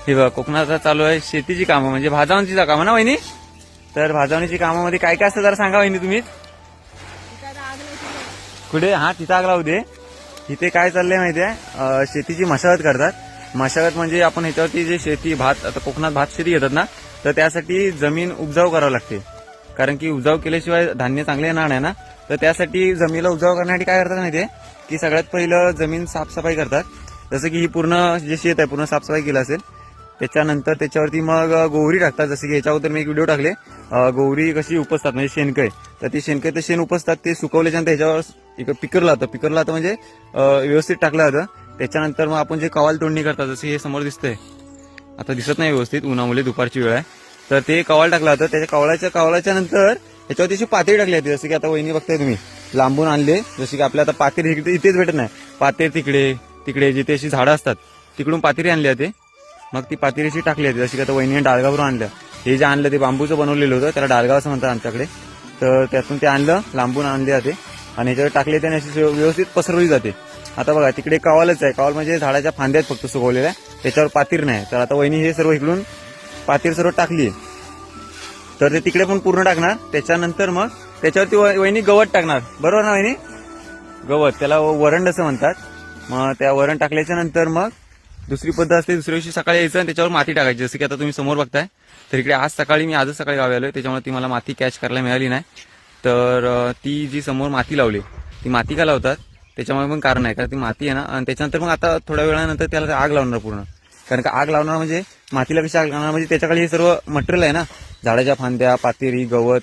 हे बघा कोकणात चालू आहे शेतीची कामं म्हणजे भाजावणीची कामं ना वहिनी. तर भाजावणीची कामामध्ये काय काय असतं जरा सांगा वहिनी तुम्ही. कुठे हा तिथं आग लावू दे. इथे काय चाललंय माहितीये शेतीची मशागत करतात. मशागत म्हणजे आपण ह्याच्यावरती जे शेती भात आता कोकणात भात शेती घेतात ना तर त्यासाठी जमीन उपजाऊ करावी लागते. कारण की उपजाऊ केल्याशिवाय धान्य चांगले येणार नाही ना. तर त्यासाठी जमिनीला उपजाऊ करण्यासाठी काय करतात माहितीये की सगळ्यात पहिलं जमीन साफसफाई करतात. जसं की ही पूर्ण जे शेत आहे पूर्ण साफसफाई केलं असेल त्याच्यानंतर त्याच्यावरती मग गोवरी टाकतात. जसं की याच्या अगोदर मी एक व्हिडिओ टाकले गोवरी कशी उपसतात म्हणजे शेणकं आहे तर ती शेणकं ते शेण उपसतात ते सुकवल्याच्यानंतर ह्याच्यावर पिकरला होतं म्हणजे व्यवस्थित टाकलं जातं. त्याच्यानंतर मग आपण जे कवाल तोडणी करतात जसं हे समोर दिसतंय आता दिसत नाही व्यवस्थित उन्हामुळे दुपारची वेळ आहे तर ते कवाल टाकलं जातं. त्याच्या कवालाच्या नंतर त्याच्यावरती अशी पातेरी टाकली जाते. जसं की आता वहिनी बघताय तुम्ही लांबून आणले जसे की आपल्या आता पातेरी इथेच भेटत नाही पातेर तिकडे जिथे अशी झाडं असतात तिकडून पातेरी आणली जाते. मग ती पातेरीची टाकली जाते. जशी की आता वहिनीने डाळगावरून आणलं हे जे आणलं ते बांबूचं बनवलेलं होतं त्याला डाळगाव असं म्हणतात आमच्याकडे. तर त्यातून ते आणलं लांबून आणले जाते आणि ह्याच्यावर टाकले त्याने अशी व्यवस्थित पसरवली जाते. आता बघा तिकडे कवालच आहे कवाल म्हणजे झाडाच्या फांद्यात फक्त सुकवलेल्या त्याच्यावर पातीर नाही. तर आता वहिनी हे सर्व इकडून पातीर सर्व टाकली तर ते तिकडे पण पूर्ण टाकणार. त्याच्यानंतर मग त्याच्यावरती वहिनी गवत टाकणार बरोबर ना वहिनी. गवत त्याला वरण असं म्हणतात. मग त्या वरण टाकल्याच्या नंतर मग दुसरी पद्धत असते दुसऱ्या दिवशी सकाळी यायचं आणि त्याच्यावर माती टाकायची. जसं की आता तुम्ही समोर बघताय तर इकडे आजच सकाळी गावी आलोय त्याच्यामुळे ती मला माती कॅच करायला मिळाली नाही. तर ती जी समोर माती लावली ती माती का लावतात त्याच्यामुळे पण कारण आहे कारण ती माती आहे ना. आणि त्याच्यानंतर मग आता थोड्या वेळानंतर त्याला आग लावणार पूर्ण. कारण का आग लावणार म्हणजे मातीला कशी आग लावणार म्हणजे त्याच्याकडे हे सर्व मटेरियल आहे ना झाडाच्या फांद्या पातेरी गवत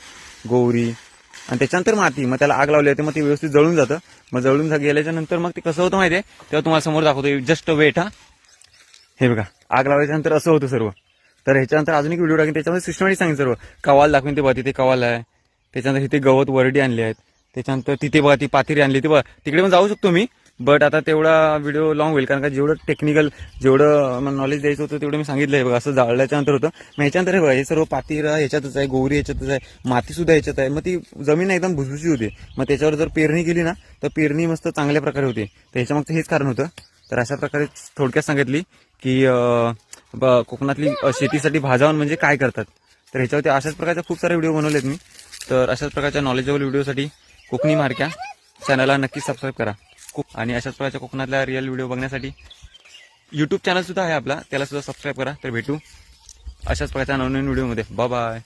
गोवरी आणि त्याच्यानंतर माती. मग त्याला आग लावली होती मग ती व्यवस्थित जळून जातं. मग जळून गेल्याच्या नंतर मग ते कसं होतं माहितीये तेव्हा तुम्हाला समोर दाखवतो जस्ट वेट हा. हे बघा आग लावायच्या नंतर असं होतं सर्व. तर ह्याच्यानंतर अजून एक व्हिडिओ टाकेन त्याच्यामध्ये सिस्टमॅटिक सांगितलं सर्व. कवाल दाखवून ते बघा तिथे कवाल आहे त्याच्यानंतर तिथे गवत वरडी आणली आहेत त्याच्यानंतर तिथे बघा ती पातेरी आणली ती बघा तिकडे पण जाऊ शकतो मी. बट आता तेवढा व्हिडिओ लॉंग होईल कारण का जेवढं टेक्निकल जेवढं नॉलेज द्यायचं होतं तेवढं मी सांगितलंय बघा. असं जाळल्याच्या नंतर होतं मग ह्याच्यानंतर हे बघा हे सर्व पातीर ह्याच्यातच आहे गोवरी ह्याच्यातच आहे माती सुद्धा ह्याच्यात आहे. मग ती जमीन एकदम भुसभुशी होते. मग त्याच्यावर जर पेरणी केली ना तर पेरणी मस्त चांगल्या प्रकारे होते. तर ह्याच्यामागचं हेच कारण होतं. तर अशा प्रकारे थोडक्यात सांगितली की कोकणातली शेतीसाठी भाजावण म्हणजे काय करतात. तर ह्याच्यावरती अशाच प्रकारचे खूप सारे व्हिडिओ बनवलेत मी. तर अशाच प्रकारच्या नॉलेजेबल व्हिडिओसाठी कोकणी मार्क्या चॅनलला नक्की सबस्क्राईब करा. आणि अशाच प्रकारच्या कोकणातल्या रिअल व्हिडिओ बघण्यासाठी यूट्यूब चॅनल सुद्धा आहे आपला त्याला सुद्धा सबस्क्राईब करा. तर भेटू अशाच प्रकारच्या नवनवीन व्हिडिओमध्ये. Bye bye.